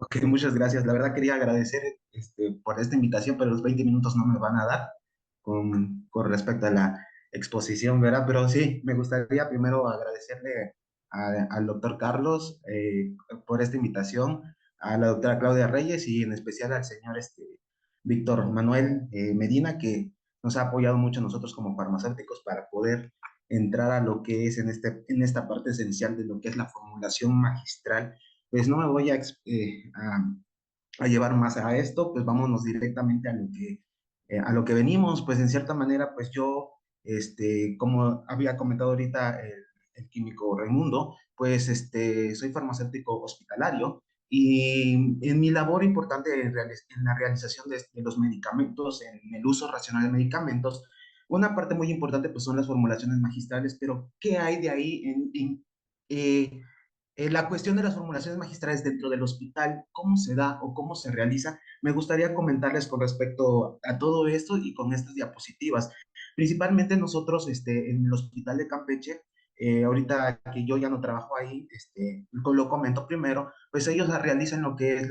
Ok, muchas gracias. La verdad quería agradecer por esta invitación, pero los 20 minutos no me van a dar con respecto a la exposición, ¿verdad? Pero sí, me gustaría primero agradecerle al doctor Carlos por esta invitación, a la doctora Claudia Reyes y en especial al señor Víctor Manuel Medina, que nos ha apoyado mucho a nosotros como farmacéuticos para poder entrar a lo que es en esta parte esencial de lo que es la formulación magistral. Pues no me voy a llevar más a esto, pues vámonos directamente a lo que venimos. Pues en cierta manera, pues yo, como había comentado ahorita el químico Raimundo, pues soy farmacéutico hospitalario y en mi labor importante en la realización de los medicamentos, en el uso racional de medicamentos, una parte muy importante pues son las formulaciones magistrales, pero ¿qué hay de ahí eh, la cuestión de las formulaciones magistrales dentro del hospital, cómo se da o cómo se realiza? Me gustaría comentarles con respecto a todo esto y con estas diapositivas. Principalmente nosotros en el hospital de Campeche, ahorita que yo ya no trabajo ahí, lo comento primero, pues ellos realizan lo que es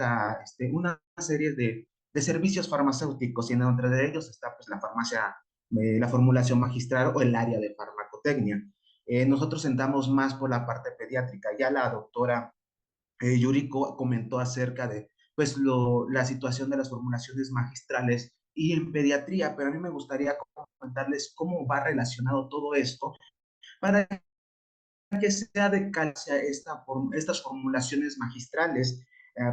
una serie de servicios farmacéuticos y entre de ellos está pues la farmacia, la formulación magistral o el área de farmacotecnia. Nosotros sentamos más por la parte pediátrica. Ya la doctora Yuriko comentó acerca de pues la situación de las formulaciones magistrales y en pediatría, pero a mí me gustaría comentarles cómo va relacionado todo esto para que sea de calcia estas formulaciones magistrales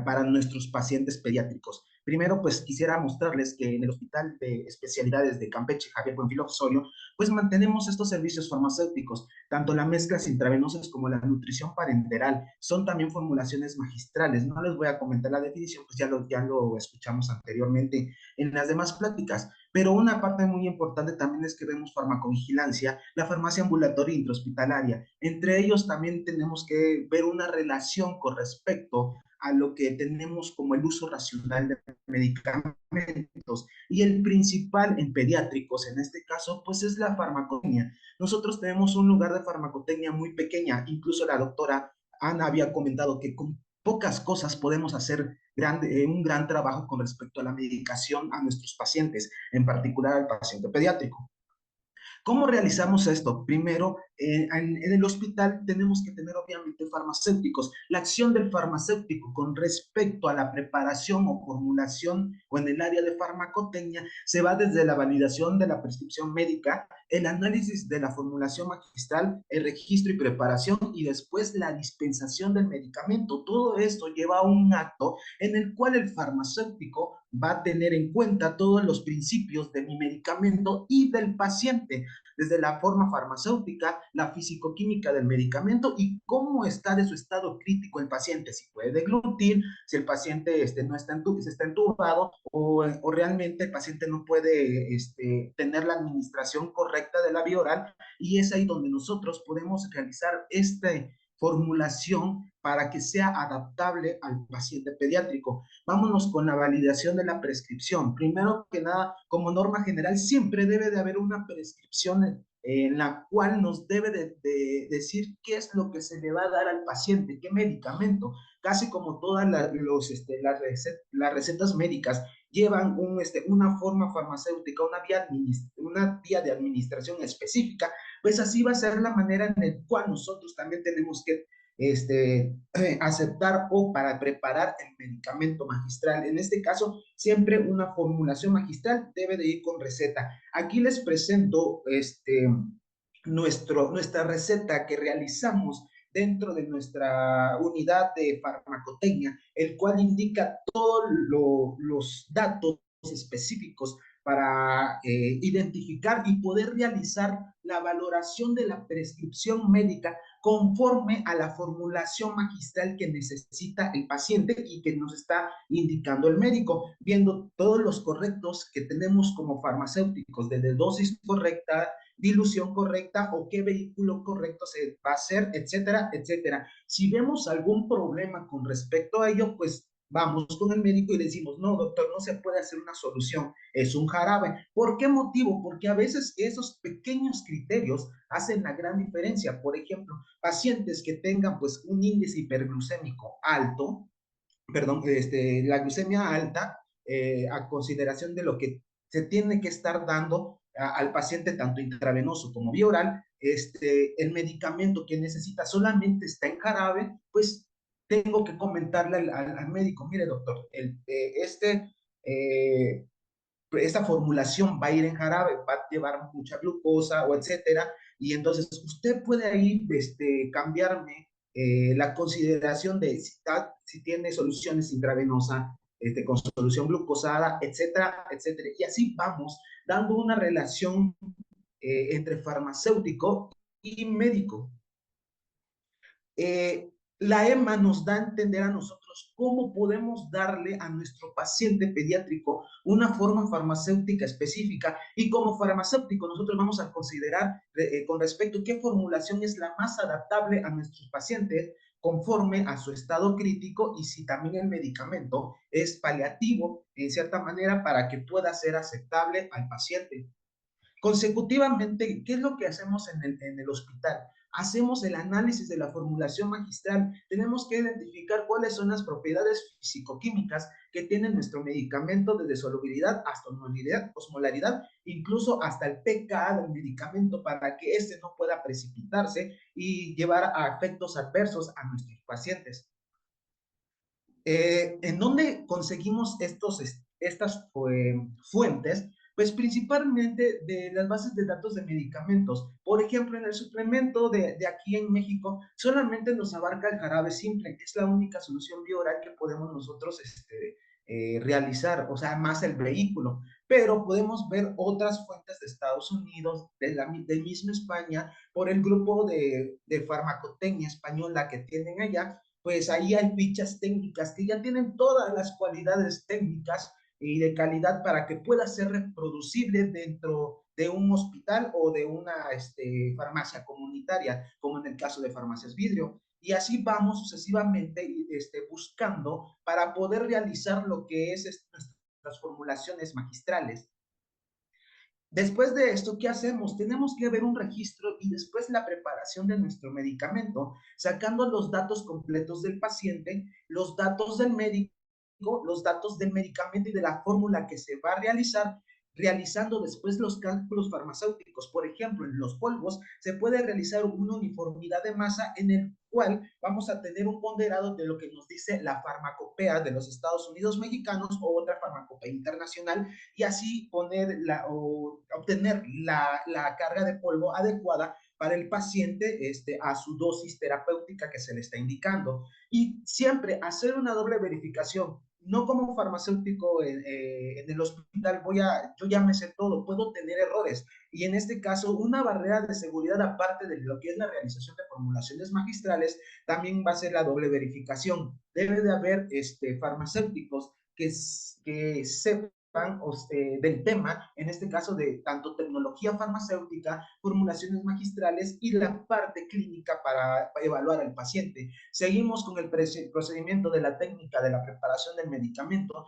para nuestros pacientes pediátricos. Primero, pues quisiera mostrarles que en el Hospital de Especialidades de Campeche, Javier Buenfil Osorio, pues mantenemos estos servicios farmacéuticos, tanto las mezclas intravenosas como la nutrición parenteral, son también formulaciones magistrales. No les voy a comentar la definición, pues ya lo escuchamos anteriormente en las demás pláticas. Pero una parte muy importante también es que vemos farmacovigilancia, la farmacia ambulatoria intrahospitalaria. Entre ellos también tenemos que ver una relación con respecto a lo que tenemos como el uso racional de medicamentos. Y el principal en pediátricos, en este caso, pues es la farmacotecnia. Nosotros tenemos un lugar de farmacotecnia muy pequeña, incluso la doctora Ana había comentado que con pocas cosas podemos hacer un gran trabajo con respecto a la medicación a nuestros pacientes, en particular al paciente pediátrico. ¿Cómo realizamos esto? Primero, en el hospital tenemos que tener obviamente farmacéuticos. La acción del farmacéutico con respecto a la preparación o formulación o en el área de farmacotecnia se va desde la validación de la prescripción médica, el análisis de la formulación magistral, el registro y preparación y después la dispensación del medicamento. Todo esto lleva a un acto en el cual el farmacéutico va a tener en cuenta todos los principios de mi medicamento y del paciente, desde la forma farmacéutica, la fisicoquímica del medicamento y cómo está de su estado crítico el paciente, si puede deglutir, si el paciente no está entubado o realmente el paciente no puede tener la administración correcta de la vía oral, y es ahí donde nosotros podemos realizar formulación para que sea adaptable al paciente pediátrico. Vámonos con la validación de la prescripción. Primero que nada, como norma general, siempre debe de haber una prescripción en la cual nos debe de decir qué es lo que se le va a dar al paciente, qué medicamento. Casi como todas las recetas médicas llevan una forma farmacéutica, una vía de administración específica, pues así va a ser la manera en la cual nosotros también tenemos que aceptar o para preparar el medicamento magistral. En este caso, siempre una formulación magistral debe de ir con receta. Aquí les presento nuestra receta que realizamos dentro de nuestra unidad de farmacotecnia, el cual indica todos los datos específicos para identificar y poder realizar la valoración de la prescripción médica conforme a la formulación magistral que necesita el paciente y que nos está indicando el médico, viendo todos los correctos que tenemos como farmacéuticos, desde dosis correcta, dilución correcta o qué vehículo correcto se va a hacer, etcétera, etcétera. Si vemos algún problema con respecto a ello, pues vamos con el médico y le decimos, no, doctor, no se puede hacer una solución, es un jarabe. ¿Por qué motivo? Porque a veces esos pequeños criterios hacen la gran diferencia. Por ejemplo, pacientes que tengan pues un índice hiperglucémico alto, perdón, la glucemia alta a consideración de lo que se tiene que estar dando al paciente tanto intravenoso como vía oral, el medicamento que necesita solamente está en jarabe, pues tengo que comentarle al médico, mire doctor, eh, esta formulación va a ir en jarabe, va a llevar mucha glucosa o etcétera, y entonces usted puede ahí cambiarme la consideración de si tiene soluciones intravenosa, con solución glucosada, etcétera, etcétera. Y así vamos dando una relación entre farmacéutico y médico. eh, la EMA nos da a entender a nosotros cómo podemos darle a nuestro paciente pediátrico una forma farmacéutica específica y como farmacéutico nosotros vamos a considerar con respecto a qué formulación es la más adaptable a nuestros pacientes conforme a su estado crítico y si también el medicamento es paliativo en cierta manera para que pueda ser aceptable al paciente. Consecutivamente, ¿qué es lo que hacemos en el hospital? Hacemos el análisis de la formulación magistral. Tenemos que identificar cuáles son las propiedades fisicoquímicas que tiene nuestro medicamento desde solubilidad hasta osmolaridad, incluso hasta el pK del medicamento para que este no pueda precipitarse y llevar a efectos adversos a nuestros pacientes. ¿En dónde conseguimos estas fuentes? Pues principalmente de las bases de datos de medicamentos. Por ejemplo, en el suplemento de aquí en México, solamente nos abarca el jarabe simple, que es la única solución bioral que podemos nosotros realizar, o sea, más el vehículo. Pero podemos ver otras fuentes de Estados Unidos, de misma España, por el grupo de farmacotecnia española que tienen allá, pues ahí hay fichas técnicas que ya tienen todas las cualidades técnicas y de calidad para que pueda ser reproducible dentro de un hospital o de una farmacia comunitaria, como en el caso de Farmacias Vidrio. Y así vamos sucesivamente buscando para poder realizar lo que es nuestras formulaciones magistrales. Después de esto, ¿qué hacemos? Tenemos que ver un registro y después la preparación de nuestro medicamento, sacando los datos completos del paciente, los datos del médico, los datos del medicamento y de la fórmula que se va a realizar, realizando después los cálculos farmacéuticos. Por ejemplo, en los polvos se puede realizar una uniformidad de masa en el cual vamos a tener un ponderado de lo que nos dice la farmacopea de los Estados Unidos mexicanos o otra farmacopea internacional y así obtener la carga de polvo adecuada para el paciente a su dosis terapéutica que se le está indicando. Y siempre hacer una doble verificación. No como farmacéutico en el hospital yo ya me sé todo, puedo tener errores. Y en este caso, una barrera de seguridad aparte de lo que es la realización de formulaciones magistrales, también va a ser la doble verificación. Debe de haber farmacéuticos que sepan del tema, en este caso de tanto tecnología farmacéutica, formulaciones magistrales y la parte clínica para evaluar al paciente. Seguimos con el procedimiento de la técnica de la preparación del medicamento.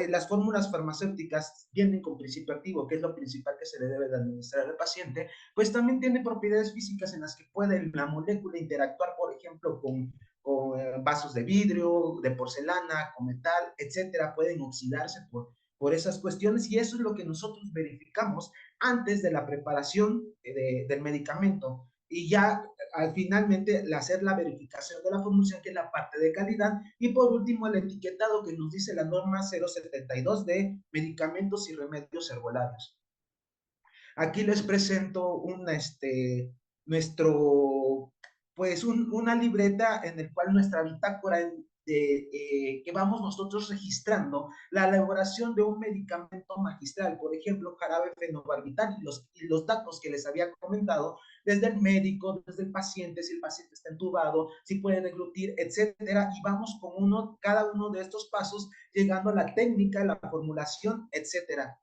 Las fórmulas farmacéuticas vienen con principio activo, que es lo principal que se le debe de administrar al paciente, pues también tiene propiedades físicas en las que puede la molécula interactuar, por ejemplo, con vasos de vidrio, de porcelana, con metal, etcétera, pueden oxidarse por esas cuestiones y eso es lo que nosotros verificamos antes de la preparación del medicamento. Y ya finalmente hacer la verificación de la formulación, que es la parte de calidad, y por último el etiquetado que nos dice la norma 072 de medicamentos y remedios herbolarios. Aquí les presento nuestro, pues una libreta en el cual nuestra bitácora que vamos nosotros registrando la elaboración de un medicamento magistral, por ejemplo, jarabe fenobarbital y los datos que les había comentado, desde el médico, desde el paciente, si el paciente está entubado, si puede deglutir, etcétera, y vamos con cada uno de estos pasos, llegando a la técnica, la formulación, etcétera.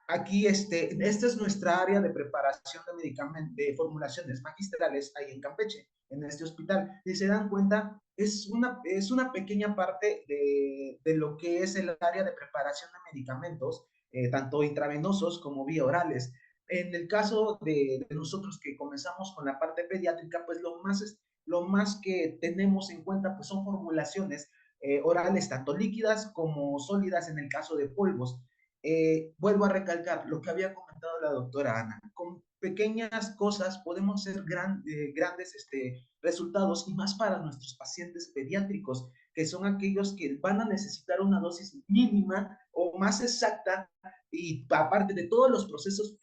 Aquí, esta es nuestra área de preparación de medicamentos, de formulaciones magistrales ahí en Campeche, en este hospital. Si se dan cuenta, es una pequeña parte de lo que es el área de preparación de medicamentos, tanto intravenosos como vía orales. En el caso de nosotros que comenzamos con la parte pediátrica, pues lo más que tenemos en cuenta pues son formulaciones orales, tanto líquidas como sólidas en el caso de polvos. Vuelvo a recalcar lo que había comentado la doctora Ana. Con pequeñas cosas podemos hacer grandes resultados y más para nuestros pacientes pediátricos, que son aquellos que van a necesitar una dosis mínima o más exacta y aparte de todos los procesos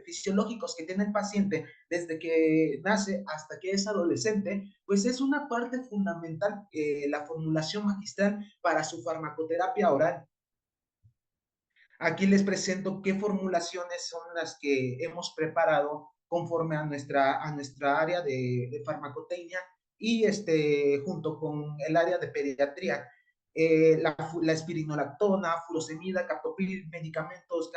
fisiológicos que tiene el paciente desde que nace hasta que es adolescente, pues es una parte fundamental la formulación magistral para su farmacoterapia oral. Aquí les presento qué formulaciones son las que hemos preparado conforme a nuestra área de farmacotecnia y junto con el área de pediatría. La espirinolactona, furosemida, captopril, medicamentos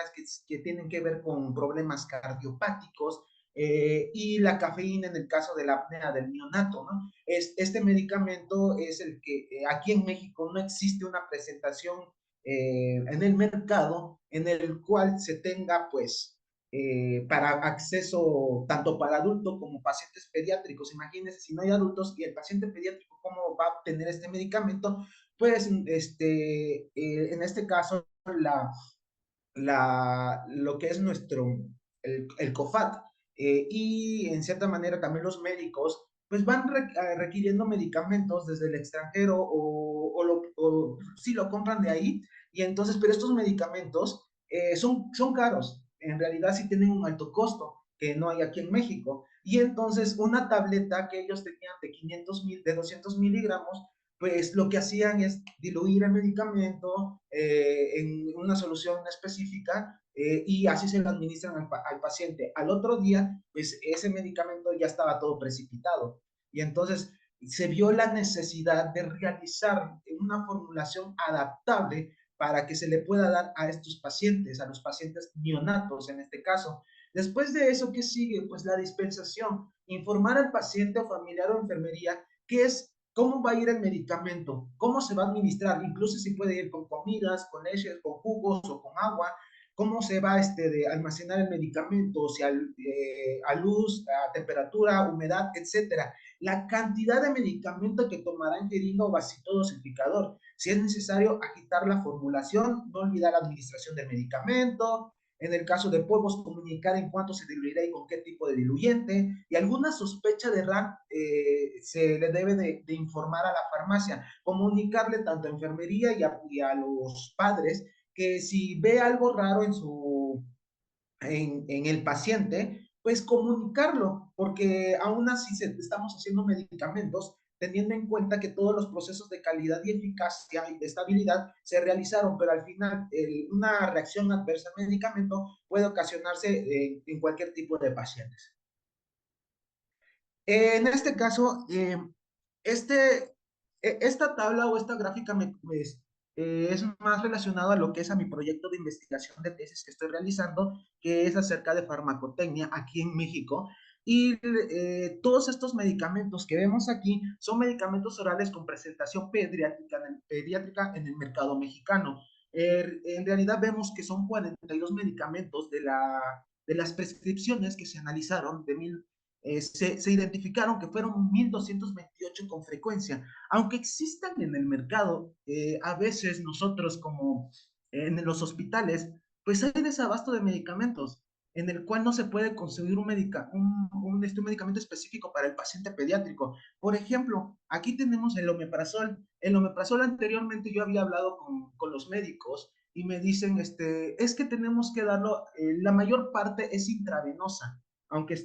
que tienen que ver con problemas cardiopáticos, y la cafeína en el caso de la apnea del neonato, ¿no? Este medicamento es el que aquí en México no existe una presentación en el mercado en el cual se tenga pues para acceso tanto para adultos como pacientes pediátricos. Imagínense si no hay adultos y el paciente pediátrico, ¿cómo va a obtener este medicamento? Pues en este caso lo que es el COFAT, y en cierta manera también los médicos, pues van requiriendo medicamentos desde el extranjero o sí lo compran de ahí, y entonces, pero estos medicamentos son caros, en realidad sí tienen un alto costo que no hay aquí en México, y entonces una tableta que ellos tenían de 500 de 200 miligramos, pues lo que hacían es diluir el medicamento en una solución específica y así se lo administran al paciente. Al otro día, pues ese medicamento ya estaba todo precipitado y entonces se vio la necesidad de realizar una formulación adaptable para que se le pueda dar a estos pacientes, a los pacientes neonatos en este caso. Después de eso, ¿qué sigue? Pues la dispensación, informar al paciente o familiar o enfermería qué es, cómo va a ir el medicamento, cómo se va a administrar, incluso si puede ir con comidas, con leches, con jugos o con agua, cómo se va de almacenar el medicamento, si a luz, a temperatura, humedad, etcétera. La cantidad de medicamento que tomará en jeringa o vasito dosificador. Si es necesario agitar la formulación, no olvidar la administración del medicamento, en el caso de polvos, comunicar en cuánto se diluirá y con qué tipo de diluyente, y alguna sospecha de RAM se le debe de informar a la farmacia, comunicarle tanto a enfermería y a los padres que si ve algo raro en el paciente, pues comunicarlo, porque aún así estamos haciendo medicamentos teniendo en cuenta que todos los procesos de calidad y eficacia y de estabilidad se realizaron, pero al final una reacción adversa al medicamento puede ocasionarse en cualquier tipo de pacientes. En este caso, esta tabla o esta gráfica es más relacionado a lo que es a mi proyecto de investigación de tesis que estoy realizando, que es acerca de farmacotecnia aquí en México. Y todos estos medicamentos que vemos aquí son medicamentos orales con presentación pediátrica en el mercado mexicano. En realidad vemos que son 42 medicamentos de las prescripciones que se analizaron se identificaron que fueron 1,228 con frecuencia. Aunque existan en el mercado, a veces nosotros como en los hospitales, pues hay desabasto de medicamentos en el cual no se puede conseguir un medicamento específico para el paciente pediátrico. Por ejemplo, aquí tenemos el omeprazol. El omeprazol anteriormente yo había hablado con los médicos y me dicen, es que tenemos que darlo, la mayor parte es intravenosa, aunque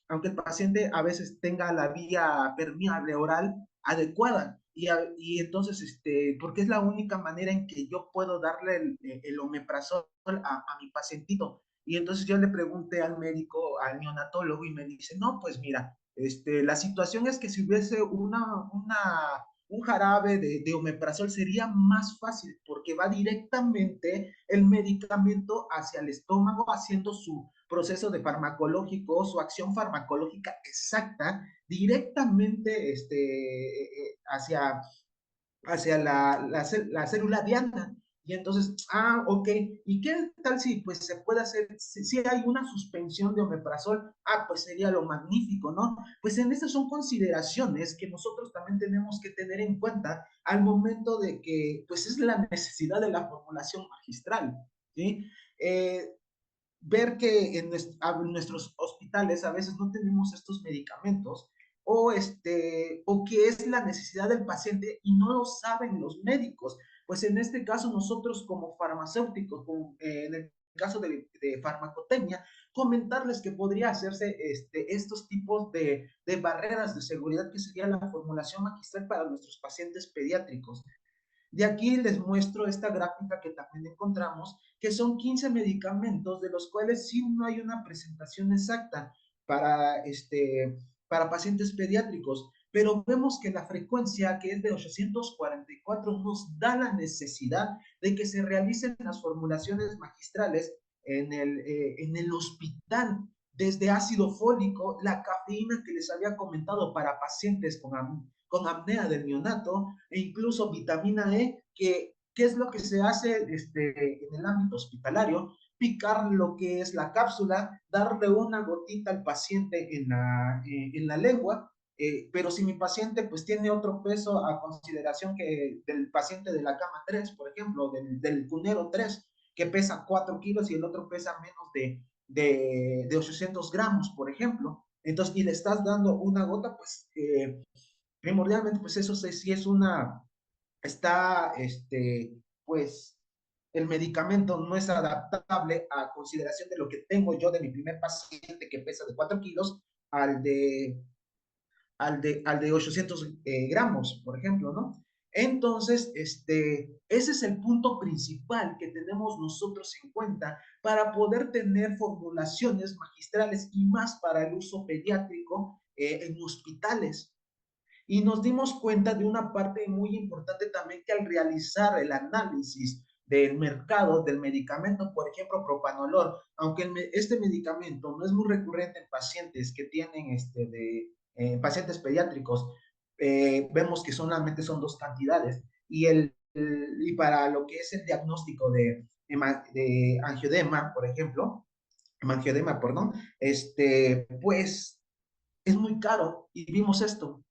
aunque el paciente a veces tenga la vía permeable oral adecuada. Y entonces, porque es la única manera en que yo puedo darle el omeprazol a mi pacientito. Y entonces yo le pregunté al médico, al neonatólogo, y me dice, no, pues mira, la situación es que si hubiese un jarabe de omeprazol sería más fácil porque va directamente el medicamento hacia el estómago haciendo su proceso de farmacológico, su acción farmacológica exacta directamente hacia la célula diana. Y entonces, ok, ¿y qué tal si pues se puede hacer, si hay una suspensión de omeprazol? Pues sería lo magnífico, ¿no? Pues en estas son consideraciones que nosotros también tenemos que tener en cuenta al momento de que, pues es la necesidad de la formulación magistral, ¿sí? Ver que en nuestros hospitales a veces no tenemos estos medicamentos o que es la necesidad del paciente y no lo saben los médicos. Pues en este caso nosotros como farmacéuticos, en el caso de farmacotecnia, comentarles que podría hacerse estos tipos de barreras de seguridad que sería la formulación magistral para nuestros pacientes pediátricos. De aquí les muestro esta gráfica que también encontramos, que son 15 medicamentos, de los cuales sí no hay una presentación exacta para, para pacientes pediátricos, pero vemos que la frecuencia, que es de 844, nos da la necesidad de que se realicen las formulaciones magistrales en el hospital, desde ácido fólico, la cafeína que les había comentado para pacientes con apnea del neonato, e incluso vitamina E, que ¿qué es lo que se hace en el ámbito hospitalario? Picar lo que es la cápsula, darle una gotita al paciente en la lengua, pero si mi paciente pues tiene otro peso a consideración que del paciente de la cama 3, por ejemplo, del cunero 3, que pesa 4 kilos y el otro pesa menos de 800 gramos, por ejemplo, entonces, y le estás dando una gota, pues primordialmente, pues eso sí es está, pues el medicamento no es adaptable a consideración de lo que tengo yo de mi primer paciente que pesa de 4 kilos al de, al de 800 gramos, por ejemplo, ¿no? Entonces, ese es el punto principal que tenemos nosotros en cuenta para poder tener formulaciones magistrales y más para el uso pediátrico en hospitales. Y nos dimos cuenta de una parte muy importante también, que al realizar el análisis del mercado del medicamento, por ejemplo, propanolol, aunque este medicamento no es muy recurrente en pacientes que tienen pacientes pediátricos, vemos que solamente son dos cantidades. Y para lo que es el diagnóstico de angiodema, por ejemplo, hemangiodema, perdón, pues es muy caro y vimos esto.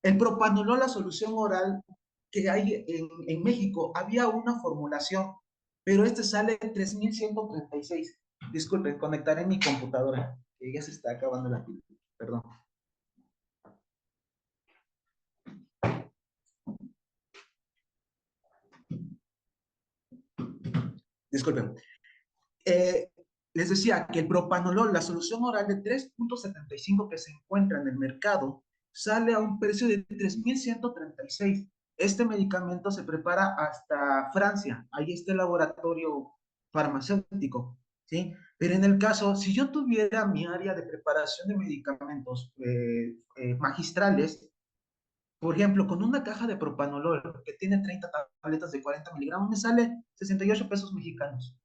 El propanolol, la solución oral que hay en México, había una formulación, pero este sale en 3,136. Disculpen, conectaré mi computadora, que ya se está acabando la pila. Perdón. Disculpen. Eh, Les decía que el propanolol, la solución oral de 3,75 que se encuentra en el mercado, sale a un precio de 3,136. Este medicamento se prepara hasta Francia, ahí está el laboratorio farmacéutico, ¿sí? Pero en el caso, si yo tuviera mi área de preparación de medicamentos magistrales, por ejemplo, con una caja de propanolol que tiene 30 tabletas de 40 miligramos, me sale 68 pesos mexicanos.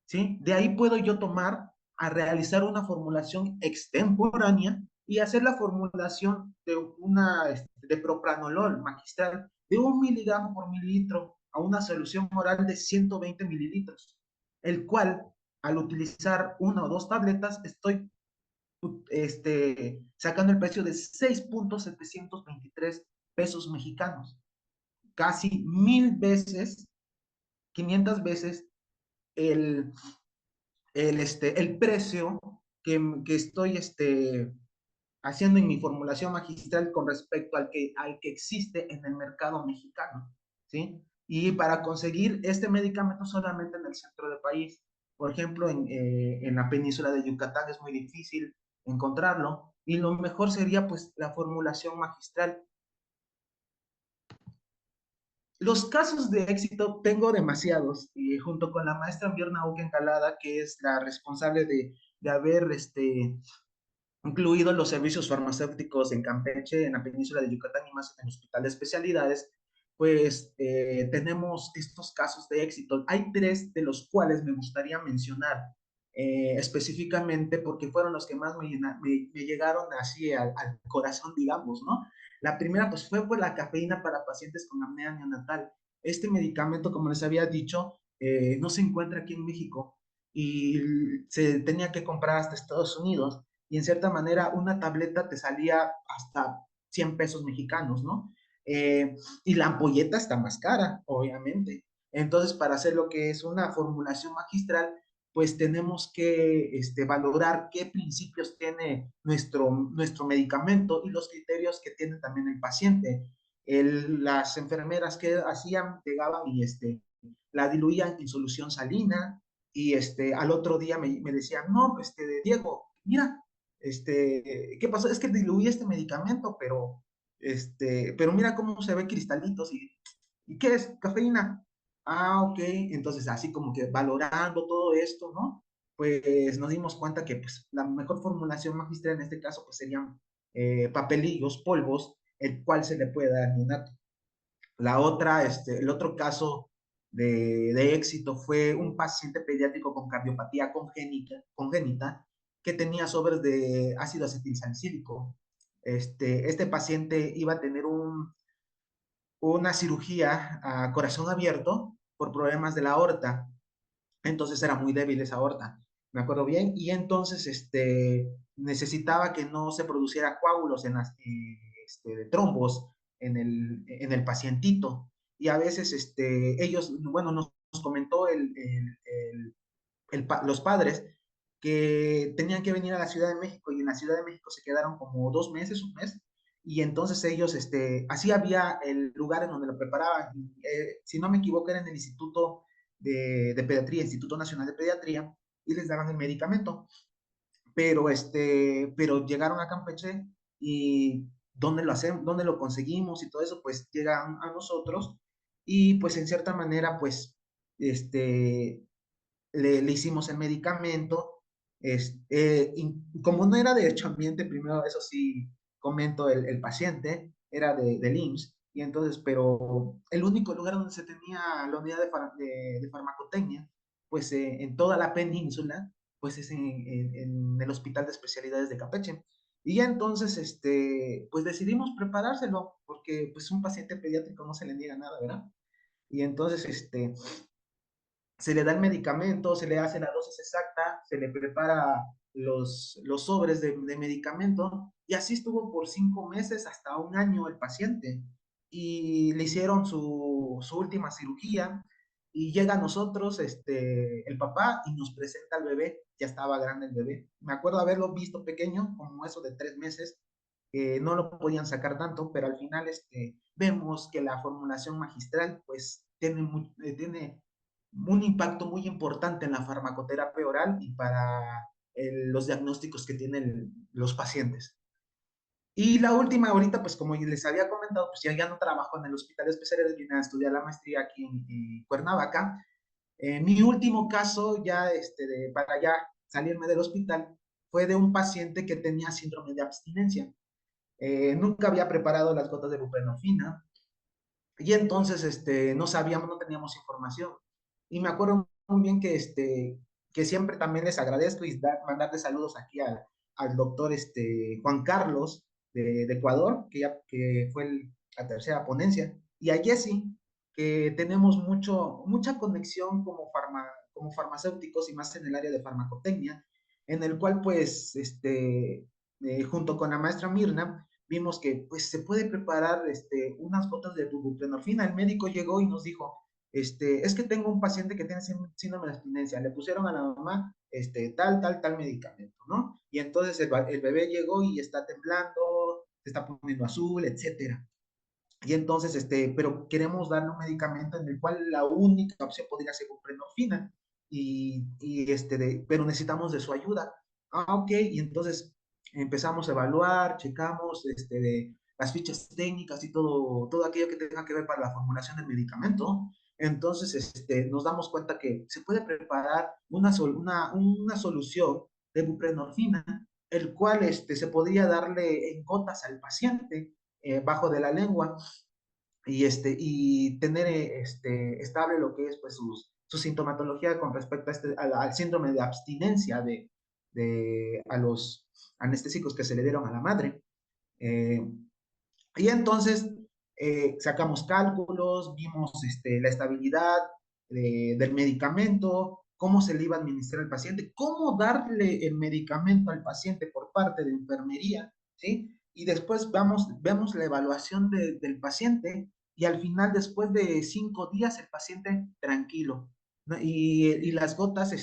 ¿Sí? De ahí puedo yo tomar a realizar una formulación extemporánea y hacer la formulación de propranolol magistral de 1 miligramo por mililitro a una solución oral de 120 mililitros, el cual al utilizar una o dos tabletas estoy sacando el precio de 6,723 pesos mexicanos, casi 1000 veces, 500 veces el, el precio que estoy haciendo en mi formulación magistral con respecto al que existe en el mercado mexicano, ¿sí? Y para conseguir este medicamento solamente en el centro del país, por ejemplo, en la península de Yucatán es muy difícil encontrarlo, y lo mejor sería pues la formulación magistral. Los casos de éxito tengo demasiados, y junto con la maestra Bjorna Auken Calada, que es la responsable de haber incluido los servicios farmacéuticos en Campeche, en la península de Yucatán y más en el hospital de especialidades, pues tenemos estos casos de éxito. Hay tres de los cuales me gustaría mencionar específicamente porque fueron los que más me llegaron así al corazón, digamos, ¿no? La primera pues fue por la cafeína para pacientes con apnea neonatal. este medicamento, como les había dicho, no se encuentra aquí en México y se tenía que comprar hasta Estados Unidos y en cierta manera una tableta te salía hasta 100 pesos mexicanos, ¿no? Y la ampolleta está más cara, obviamente. Entonces, para hacer lo que es una formulación magistral, pues tenemos que valorar qué principios tiene nuestro medicamento y los criterios que tiene también el paciente. Las enfermeras que hacían, llegaban y la diluían en solución salina y al otro día me decían, no, Diego, mira, ¿qué pasó? Es que diluí este medicamento, pero mira cómo se ve cristalitos ¿y qué es? Cafeína. Ah, ok. Entonces, así como que valorando todo esto, ¿no? Pues nos dimos cuenta que pues, la mejor formulación magistral en este caso pues serían papelillos, polvos, el cual se le puede dar neonato. La otra, el otro caso de éxito fue un paciente pediátrico con cardiopatía congénita que tenía sobres de ácido acetilsalicílico. Este paciente iba a tener una cirugía a corazón abierto por problemas de la aorta, entonces era muy débil esa aorta, me acuerdo bien, y entonces necesitaba que no se produciera coágulos de trombos en el pacientito, y a veces ellos, bueno, nos comentó los padres que tenían que venir a la Ciudad de México y en la Ciudad de México se quedaron como 2 meses, un mes, y entonces ellos, así había el lugar en donde lo preparaban, si no me equivoco era en el Instituto de Pediatría, Instituto Nacional de Pediatría, y les daban el medicamento, pero llegaron a Campeche y ¿dónde lo hacemos? ¿Dónde lo conseguimos? Y todo eso, pues llegan a nosotros y pues en cierta manera, pues, le hicimos el medicamento. Como no era de hecho ambiente, primero, eso sí, comento, el paciente era del IMSS, y entonces, pero el único lugar donde se tenía la unidad de farmacotecnia, pues en toda la península, pues es en el Hospital de Especialidades de Campeche. Y ya entonces, pues decidimos preparárselo, porque pues un paciente pediátrico no se le niega nada, ¿verdad? Y entonces, se le da el medicamento, se le hace la dosis exacta, se le prepara los sobres de medicamento y así estuvo por 5 meses hasta un año el paciente. Y le hicieron su última cirugía y llega a nosotros el papá y nos presenta al bebé, ya estaba grande el bebé. Me acuerdo haberlo visto pequeño, como eso de 3 meses, no lo podían sacar tanto, pero al final vemos que la formulación magistral pues tiene un impacto muy importante en la farmacoterapia oral y para los diagnósticos que tienen los pacientes. Y la última, ahorita, pues como les había comentado, pues ya no trabajo en el Hospital de Especialidades, vine a estudiar la maestría aquí en Cuernavaca. Mi último caso, ya para ya salirme del hospital, fue de un paciente que tenía síndrome de abstinencia. Nunca había preparado las gotas de buprenorfina, y entonces no sabíamos, no teníamos información. Y me acuerdo muy bien que siempre también les agradezco y mandarle saludos aquí al doctor Juan Carlos de Ecuador, que fue la tercera ponencia, y a Jesse, que tenemos mucha conexión como farmacéuticos y más en el área de farmacotecnia, en el cual pues junto con la maestra Mirna, vimos que pues se puede preparar unas gotas de buprenorfina. El médico llegó y nos dijo, es que tengo un paciente que tiene síndrome de abstinencia, le pusieron a la mamá tal medicamento, ¿no? Y entonces el bebé llegó y está temblando, se está poniendo azul, etcétera. Y entonces, pero queremos darle un medicamento en el cual la única opción podría ser buprenorfina, pero necesitamos de su ayuda. Ah, ok, y entonces empezamos a evaluar, checamos las fichas técnicas y todo aquello que tenga que ver para la formulación del medicamento. Entonces, nos damos cuenta que se puede preparar una solución de buprenorfina, el cual se podría darle en gotas al paciente bajo de la lengua y tener estable lo que es pues su sintomatología con respecto al síndrome de abstinencia a los anestésicos que se le dieron a la madre. Y entonces, sacamos cálculos, vimos la estabilidad del medicamento, cómo se le iba a administrar al paciente, cómo darle el medicamento al paciente por parte de enfermería, ¿sí? Y después vemos la evaluación del paciente y al final, después de 5 días, el paciente tranquilo, ¿no? Y las gotas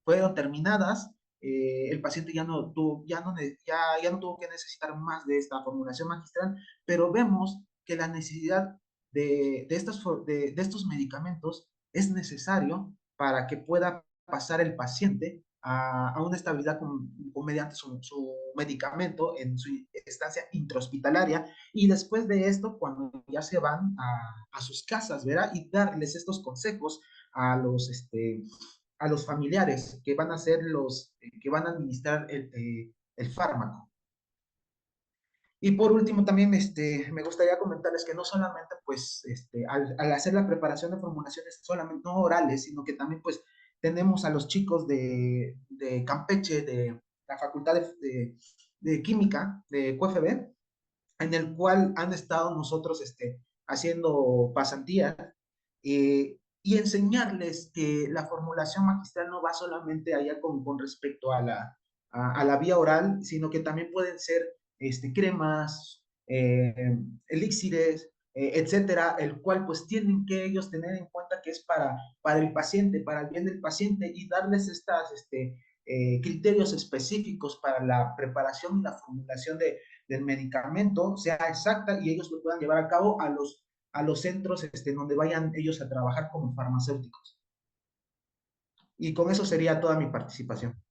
fueron terminadas, el paciente ya no tuvo que necesitar más de esta formulación magistral, pero vemos que la necesidad de estos medicamentos es necesario para que pueda pasar el paciente a una estabilidad mediante su medicamento en su estancia intrahospitalaria y después de esto, cuando ya se van a sus casas, ¿verdad? Y darles estos consejos a a los familiares que van a ser que van a administrar el fármaco. Y por último, también me gustaría comentarles que no solamente, pues, al hacer la preparación de formulaciones, solamente no orales, sino que también, pues, tenemos a los chicos de Campeche, de la Facultad de Química, de QFB, en el cual han estado nosotros haciendo pasantías y enseñarles que la formulación magistral no va solamente allá con respecto a a la vía oral, sino que también pueden ser cremas, elixires, etcétera, el cual pues tienen que ellos tener en cuenta que es para el paciente, para el bien del paciente y darles estas criterios específicos para la preparación y la formulación del medicamento sea exacta y ellos lo puedan llevar a cabo a los centros donde vayan ellos a trabajar como farmacéuticos. Y con eso sería toda mi participación.